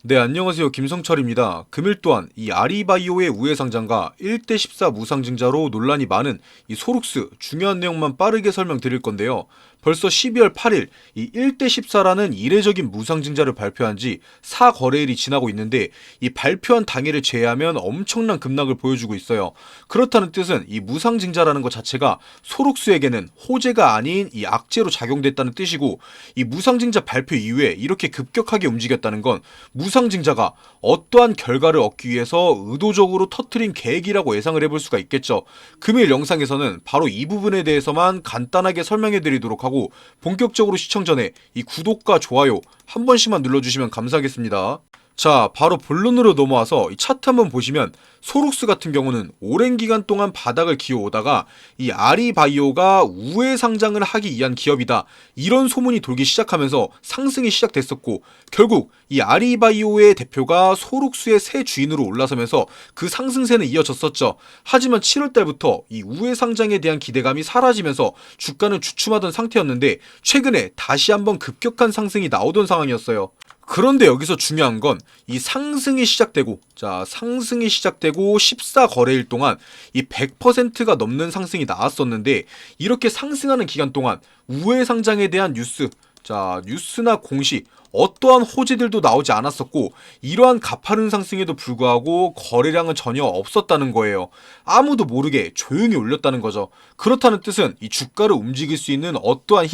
네, 안녕하세요. 김성철입니다. 금일 또한 이 아리바이오의 우회 상장과 1대 14 무상증자로 논란이 많은 이 소룩스 중요한 내용만 빠르게 설명드릴 건데요. 벌써 12월 8일 이 1대 14라는 이례적인 무상증자를 발표한 지 4거래일이 지나고 있는데 이 발표한 당일을 제외하면 엄청난 급락을 보여주고 있어요. 그렇다는 뜻은 이 무상증자라는 것 자체가 소룩스에게는 호재가 아닌 이 악재로 작용됐다는 뜻이고, 이 무상증자 발표 이후에 이렇게 급격하게 움직였다는 건 무상증자가 어떠한 결과를 얻기 위해서 의도적으로 터트린 계획이라고 예상을 해볼 수가 있겠죠. 금일 영상에서는 바로 이 부분에 대해서만 간단하게 설명해 드리도록 하고, 본격적으로 시청 전에 이 구독과 좋아요 한 번씩만 눌러주시면 감사하겠습니다. 자, 바로 본론으로 넘어와서 이 차트 한번 보시면, 소룩스 같은 경우는 오랜 기간 동안 바닥을 기어오다가 이 아리바이오가 우회 상장을 하기 위한 기업이다, 이런 소문이 돌기 시작하면서 상승이 시작됐었고, 결국 이 아리바이오의 대표가 소룩스의 새 주인으로 올라서면서 그 상승세는 이어졌었죠. 하지만 7월달부터 이 우회 상장에 대한 기대감이 사라지면서 주가는 주춤하던 상태였는데, 최근에 다시 한번 급격한 상승이 나오던 상황이었어요. 그런데 여기서 중요한 건 이 상승이 시작되고, 14거래일 동안 이 100%가 넘는 상승이 나왔었는데, 이렇게 상승하는 기간 동안 우회 상장에 대한 뉴스나 공시, 어떠한 호재들도 나오지 않았었고, 이러한 가파른 상승에도 불구하고 거래량은 전혀 없었다는 거예요. 아무도 모르게 조용히 올렸다는 거죠. 그렇다는 뜻은 이 주가를 움직일 수 있는 어떠한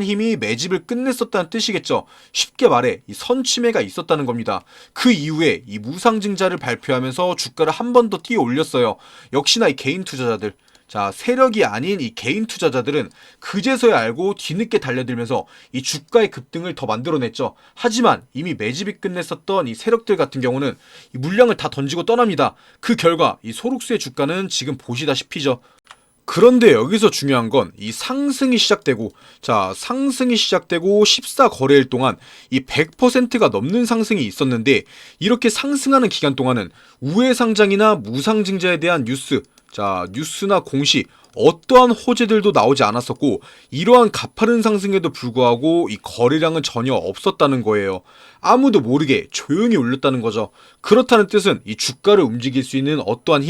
힘이 매집을 끝냈었다는 뜻이겠죠. 쉽게 말해 이 선취매가 있었다는 겁니다. 그 이후에 이 무상증자를 발표하면서 주가를 한 번 더 뛰어 올렸어요. 역시나 이 개인 투자자들, 세력이 아닌 이 개인 투자자들은 그제서야 알고 뒤늦게 달려들면서 이 주가의 급등을 더 만들어냈죠. 하지만 이미 매집이 끝냈었던 이 세력들 같은 경우는 이 물량을 다 던지고 떠납니다. 그 결과 이 소룩스의 주가는 지금 보시다시피죠. 그런데 여기서 중요한 건 이 상승이 시작되고, 14거래일 동안 이 100%가 넘는 상승이 있었는데, 이렇게 상승하는 기간 동안은 우회 상장이나 무상증자에 대한 뉴스나 공시, 어떠한 호재들도 나오지 않았었고, 이러한 가파른 상승에도 불구하고 이 거래량은 전혀 없었다는 거예요. 아무도 모르게 조용히 올렸다는 거죠. 그렇다는 뜻은 이 주가를 움직일 수 있는 어떠한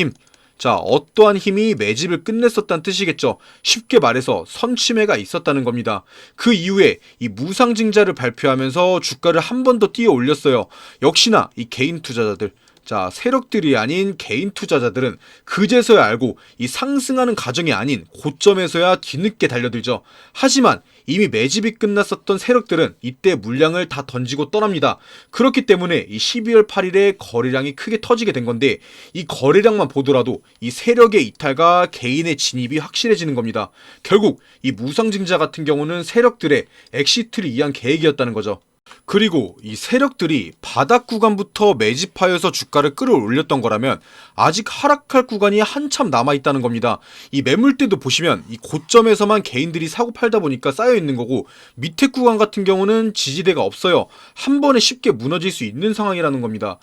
힘이 매집을 끝냈었다는 뜻이겠죠. 쉽게 말해서 선취매가 있었다는 겁니다. 그 이후에 이 무상증자를 발표하면서 주가를 한 번 더 뛰어 올렸어요. 역시나 이 개인 투자자들, 세력들이 아닌 개인 투자자들은 그제서야 알고 이 상승하는 과정이 아닌 고점에서야 뒤늦게 달려들죠. 하지만 이미 매집이 끝났었던 세력들은 이때 물량을 다 던지고 떠납니다. 그렇기 때문에 이 12월 8일에 거래량이 크게 터지게 된 건데, 이 거래량만 보더라도 이 세력의 이탈과 개인의 진입이 확실해지는 겁니다. 결국 이 무상증자 같은 경우는 세력들의 엑시트를 위한 계획이었다는 거죠. 그리고 이 세력들이 바닥 구간부터 매집하여서 주가를 끌어올렸던 거라면 아직 하락할 구간이 한참 남아있다는 겁니다. 이 매물대도 보시면 이 고점에서만 개인들이 사고 팔다 보니까 쌓여있는 거고, 밑에 구간 같은 경우는 지지대가 없어요. 한 번에 쉽게 무너질 수 있는 상황이라는 겁니다.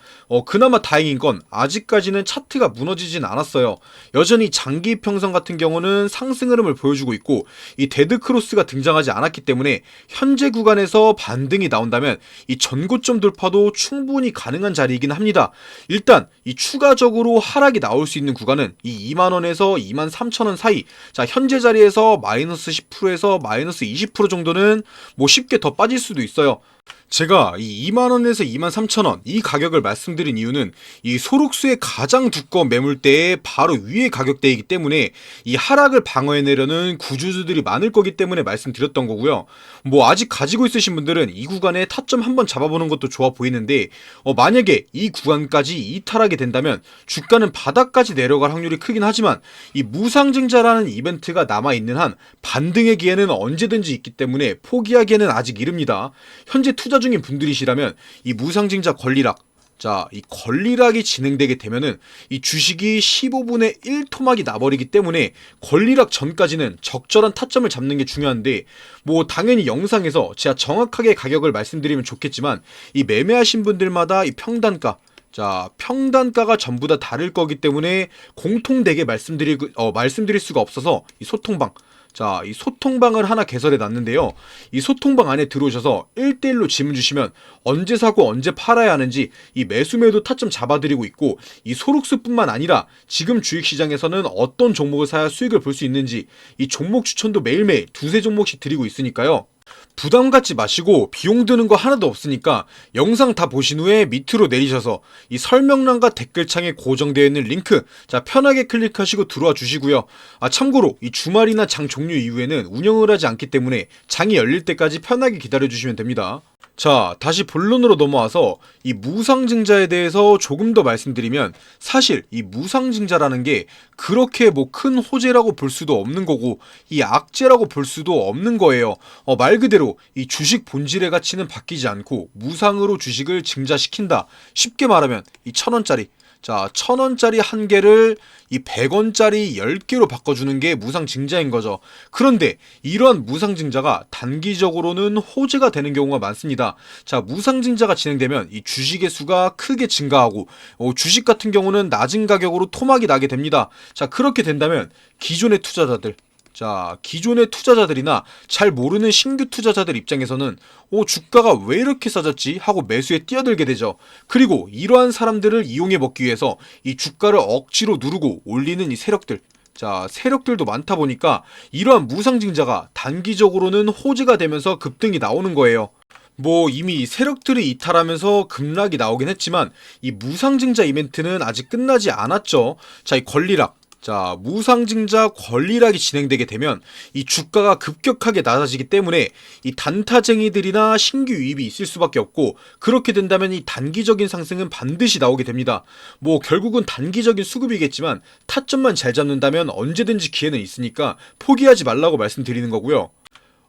그나마 다행인 건 아직까지는 차트가 무너지진 않았어요. 여전히 장기 평선 같은 경우는 상승 흐름을 보여주고 있고, 이 데드크로스가 등장하지 않았기 때문에 현재 구간에서 반등이 나온다면 이 전고점 돌파도 충분히 가능한 자리이긴 합니다. 일단 이 추가적으로 하락이 나올 수 있는 구간은 이 2만원에서 23,000원 사이, 현재 자리에서 마이너스 10%에서 마이너스 20% 정도는 뭐 쉽게 더 빠질 수도 있어요. 제가 이 2만원에서 23,000원 이 가격을 말씀드린 이유는 이 소룩스의 가장 두꺼운 매물대의 바로 위의 가격대이기 때문에 이 하락을 방어해내려는 구주주들이 많을 거기 때문에 말씀드렸던 거고요. 뭐 아직 가지고 있으신 분들은 이 구간에 타점 한번 잡아보는 것도 좋아 보이는데, 만약에 이 구간까지 이탈하게 된다면 주가는 바닥까지 내려갈 확률이 크긴 하지만, 이 무상증자라는 이벤트가 남아있는 한 반등의 기회는 언제든지 있기 때문에 포기하기에는 아직 이릅니다. 현재 투자 중인 분들이시라면 이 무상증자 이 권리락이 진행되게 되면은 이 주식이 15분의 1 토막이 나버리기 때문에 권리락 전까지는 적절한 타점을 잡는 게 중요한데, 뭐 당연히 영상에서 제가 정확하게 가격을 말씀드리면 좋겠지만, 이 매매하신 분들마다 이 평단가가 전부 다 다를 거기 때문에 공통되게 말씀드릴 수가 없어서 이 소통방, 자, 이 소통방을 하나 개설해 놨는데요. 이 소통방 안에 들어오셔서 1대1로 질문 주시면 언제 사고 언제 팔아야 하는지 이 매수매도 타점 잡아드리고 있고, 이 소록스뿐만 아니라 지금 주식시장에서는 어떤 종목을 사야 수익을 볼 수 있는지 이 종목 추천도 매일매일 두세 종목씩 드리고 있으니까요. 부담 갖지 마시고 비용 드는 거 하나도 없으니까 영상 다 보신 후에 밑으로 내리셔서 이 설명란과 댓글창에 고정되어 있는 링크, 자, 편하게 클릭하시고 들어와 주시고요. 참고로 이 주말이나 장 종료 이후에는 운영을 하지 않기 때문에 장이 열릴 때까지 편하게 기다려 주시면 됩니다. 자, 다시 본론으로 넘어와서 이 무상증자에 대해서 조금 더 말씀드리면, 사실 이 무상증자라는 게 그렇게 뭐 큰 호재라고 볼 수도 없는 거고 이 악재라고 볼 수도 없는 거예요. 말 그대로 이 주식 본질의 가치는 바뀌지 않고 무상으로 주식을 증자시킨다. 쉽게 말하면 이 1,000원짜리, 자, 1,000원짜리 한 개를 이 100원짜리 10개로 바꿔주는 게 무상증자인 거죠. 그런데 이러한 무상증자가 단기적으로는 호재가 되는 경우가 많습니다. 자, 무상증자가 진행되면 이 주식의 수가 크게 증가하고 주식 같은 경우는 낮은 가격으로 토막이 나게 됩니다. 자, 그렇게 된다면 기존의 투자자들, 자, 기존의 투자자들이나 잘 모르는 신규 투자자들 입장에서는 주가가 왜 이렇게 싸졌지 하고 매수에 뛰어들게 되죠. 그리고 이러한 사람들을 이용해 먹기 위해서 이 주가를 억지로 누르고 올리는 이 세력들, 자, 세력들도 많다 보니까 이러한 무상증자가 단기적으로는 호재가 되면서 급등이 나오는 거예요. 뭐 이미 세력들이 이탈하면서 급락이 나오긴 했지만 이 무상증자 이벤트는 아직 끝나지 않았죠. 자, 이 권리락, 자, 무상증자 권리락이 진행되게 되면 이 주가가 급격하게 낮아지기 때문에 이 단타쟁이들이나 신규 유입이 있을 수밖에 없고, 그렇게 된다면 이 단기적인 상승은 반드시 나오게 됩니다. 뭐 결국은 단기적인 수급이겠지만 타점만 잘 잡는다면 언제든지 기회는 있으니까 포기하지 말라고 말씀드리는 거고요.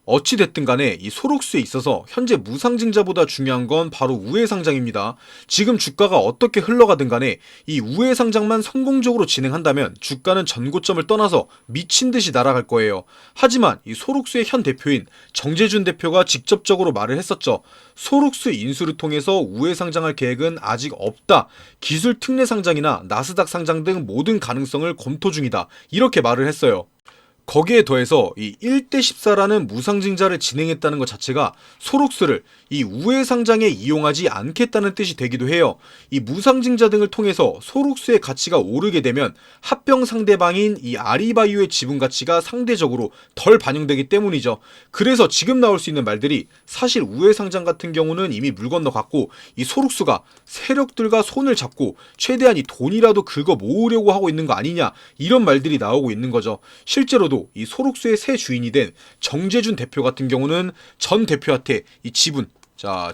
어찌됐든 간에 이 소록수에 있어서 현재 무상증자보다 중요한 건 바로 우회상장입니다. 지금 주가가 어떻게 흘러가든 간에 이 우회상장만 성공적으로 진행한다면 주가는 전고점을 떠나서 미친듯이 날아갈 거예요. 하지만 이 소록수의 현 대표인 정재준 대표가 직접적으로 말을 했었죠. 소록수 인수를 통해서 우회상장할 계획은 아직 없다. 기술 특례 상장이나 나스닥 상장 등 모든 가능성을 검토 중이다. 이렇게 말을 했어요. 거기에 더해서 이 1대14라는 무상증자를 진행했다는 것 자체가 소록스를 이 우회상장에 이용하지 않겠다는 뜻이 되기도 해요. 이 무상증자 등을 통해서 소록스의 가치가 오르게 되면 합병 상대방인 이 아리바이오의 지분 가치가 상대적으로 덜 반영되기 때문이죠. 그래서 지금 나올 수 있는 말들이 사실 우회상장 같은 경우는 이미 물 건너갔고 이 소록스가 세력들과 손을 잡고 최대한 이 돈이라도 긁어 모으려고 하고 있는 거 아니냐, 이런 말들이 나오고 있는 거죠. 실제로도 이 소록수의 새 주인이 된 정재준 대표 같은 경우는 전 대표한테 이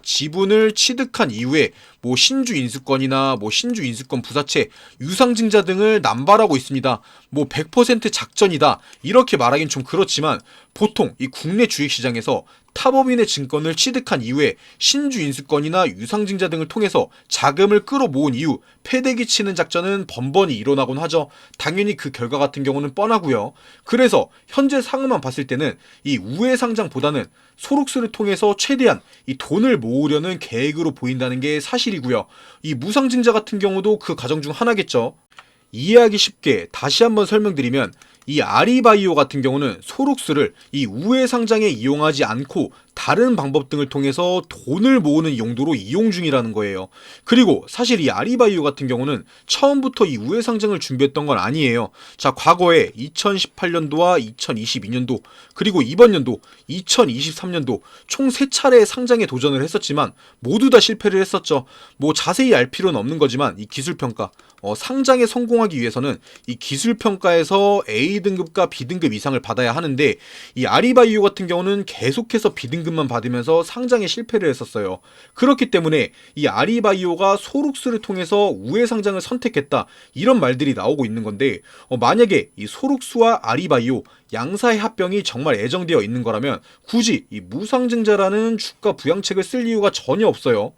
지분을 취득한 이후에 뭐 신주 인수권이나 뭐 신주 인수권 부사채, 유상증자 등을 남발하고 있습니다. 뭐 100% 작전이다 이렇게 말하긴 좀 그렇지만, 보통 이 국내 주식시장에서 타법인의 증권을 취득한 이후에 신주 인수권이나 유상증자 등을 통해서 자금을 끌어모은 이후 패대기 치는 작전은 번번이 일어나곤 하죠. 당연히 그 결과 같은 경우는 뻔하고요. 그래서 현재 상황만 봤을 때는 이 우회상장보다는 소록스를 통해서 최대한 이 돈을 모으려는 계획으로 보인다는 게 사실이고요. 이 무상증자 같은 경우도 그 과정 중 하나겠죠. 이해하기 쉽게 다시 한번 설명드리면, 이 아리바이오 같은 경우는 소록스를 이 우회상장에 이용하지 않고 다른 방법 등을 통해서 돈을 모으는 용도로 이용 중이라는 거예요. 그리고 사실 이 아리바이오 같은 경우는 처음부터 이 우회상장을 준비했던 건 아니에요. 자, 과거에 2018년도와 2022년도 그리고 이번 연도 2023년도 총 3차례의 상장에 도전을 했었지만 모두 다 실패를 했었죠. 뭐 자세히 알 필요는 없는 거지만 이 기술평가, 상장에 성공하기 위해서는 이 기술평가에서 A등급과 B등급 이상을 받아야 하는데, 이 아리바이오 같은 경우는 계속해서 B등급만 받으면서 상장에 실패를 했었어요. 그렇기 때문에 이 아리바이오가 소록스를 통해서 우회상장을 선택했다, 이런 말들이 나오고 있는 건데, 만약에 이 소록스와 아리바이오 양사의 합병이 정말 예정되어 있는 거라면 굳이 이 무상증자라는 주가 부양책을 쓸 이유가 전혀 없어요.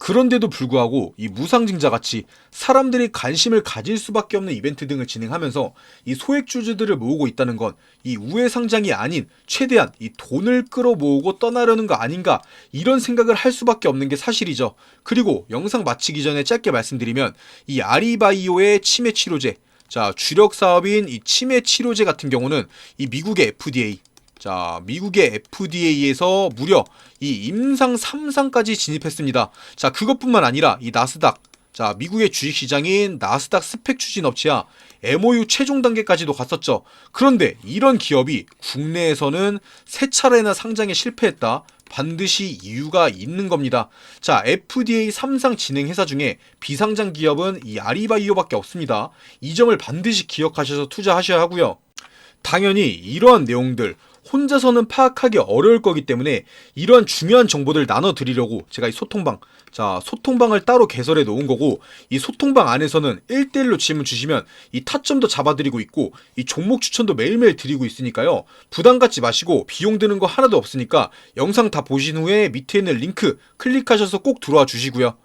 그런데도 불구하고 이 무상증자같이 사람들이 관심을 가질 수밖에 없는 이벤트 등을 진행하면서 이 소액주주들을 모으고 있다는 건 이 우회상장이 아닌 최대한 이 돈을 끌어모으고 떠나려는 거 아닌가, 이런 생각을 할 수밖에 없는 게 사실이죠. 그리고 영상 마치기 전에 짧게 말씀드리면, 이 아리바이오의 치매 치료제, 자, 주력 사업인 이 치매 치료제 같은 경우는 이 미국의 FDA, 자, 미국의 FDA에서 무려 이 임상 3상까지 진입했습니다. 자, 그것뿐만 아니라 이 나스닥, 자, 미국의 주식시장인 나스닥 스펙 추진 업체와 MOU 최종 단계까지도 갔었죠. 그런데 이런 기업이 국내에서는 세 차례나 상장에 실패했다. 반드시 이유가 있는 겁니다. 자, FDA 3상 진행 회사 중에 비상장 기업은 이 아리바이오밖에 없습니다. 이 점을 반드시 기억하셔서 투자하셔야 하고요. 당연히 이러한 내용들 혼자서는 파악하기 어려울 거기 때문에 이러한 중요한 정보들 나눠드리려고 제가 이 소통방, 자, 소통방을 따로 개설해 놓은 거고, 이 소통방 안에서는 1대1로 질문 주시면 이 타점도 잡아드리고 있고 이 종목 추천도 매일매일 드리고 있으니까요, 부담 갖지 마시고 비용 드는 거 하나도 없으니까 영상 다 보신 후에 밑에 있는 링크 클릭하셔서 꼭 들어와 주시고요.